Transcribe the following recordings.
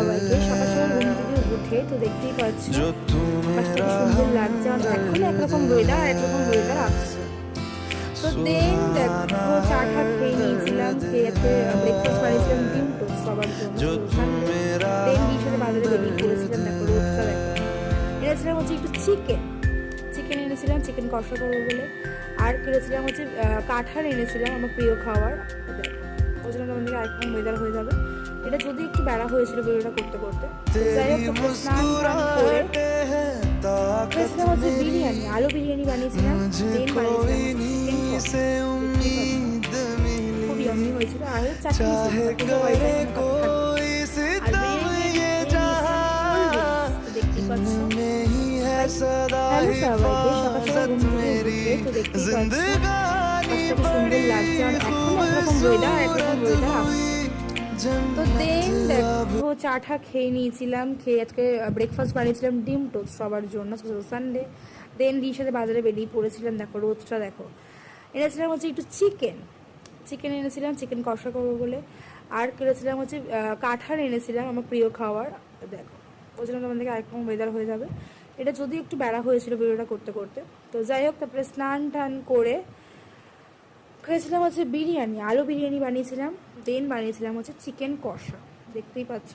সবাইকে। সকাল সকাল ঘুম থেকে উঠে তো দেখতেই পাচ্ছ আকাশটা কি সুন্দর লাগছে। আর এখন একরকম ওয়েদার আসছে। তো দেন দেখো চা টা খেয়ে নিয়েছিলাম, খেয়ে ব্রেকফাস্ট বানিয়েছিলাম ডিম টোস্ট সবার জন্য সানডে। দেন বিয়ের সাথে বাজারে বেরিয়ে পড়েছিলাম, দেখো রোদটা দেখো। এনেছিলাম হচ্ছে একটু চিকেন এনেছিলাম, চিকেন কষা করবো বলে। আর কিনেছিলাম হচ্ছে কাঁঠাল এনেছিলাম, আমার প্রিয় খাবার। ওই জন্য তোমাদের আরেকরকম ওয়েদার হয়ে যাবে। এটা যদি একটু বেড়া হয়েছিল ভিডিওটা করতে করতে। যাই হোক, তারপরে স্নান টান করে খেয়েছিলাম হচ্ছে বিরিয়ানি, আলু বিরিয়ানি বানিয়েছিলাম। দেন বানিয়েছিলাম খুবই ইয়াম্মি হয়েছিল। আর চাটনি ছিল, দেখতেই পাচ্ছ। হ্যালো সবাইকে, সকাল সকাল ঘুম থেকে উঠে তো দেখতেই পাচ্ছ আকাশটা কি সুন্দর লাগছে। আর এখন একরকম ওয়েদার আসছে। তো দেন দেখো চা টা খেয়ে নিয়েছিলাম, খেয়ে আজকে ব্রেকফাস্ট বানিয়েছিলাম ডিম টোস্ট সবার জন্য সানডে। দেন বিয়ের সাথে বাজারে বেরিয়ে পড়েছিলাম, দেখো রোদটা দেখো। এনেছিলাম হচ্ছে একটু চিকেন এনেছিলাম, চিকেন কষা করবো বলে। আর কিনেছিলাম হচ্ছে কাঁঠাল এনেছিলাম, আমার প্রিয় খাবার। দেখো ওই জন্য তোমাদেরকে আরেকরকম ওয়েদার হয়ে যাবে। এটা যদি একটু বেড়া হয়েছিল ভিডিওটা করতে করতে। তো যাই হোক, তারপরে স্নান টান করে খেয়েছিলাম হচ্ছে বিরিয়ানি, আলু বিরিয়ানি বানিয়েছিলাম। দেন বানিয়েছিলাম হচ্ছে চিকেন কষা, দেখতেই পাচ্ছ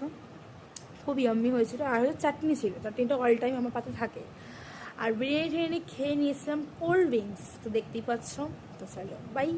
খুব ইয়াম্মি হয়েছিল। আর হচ্ছে চাটনি ছিল, চাটনিটা অল টাইম আমার পাতে থাকে। আর বিরিয়ানি খেয়ে নিয়েছিলাম কোল্ড ড্রিঙ্কস, তো দেখতেই পাচ্ছ। তো চলো বাই।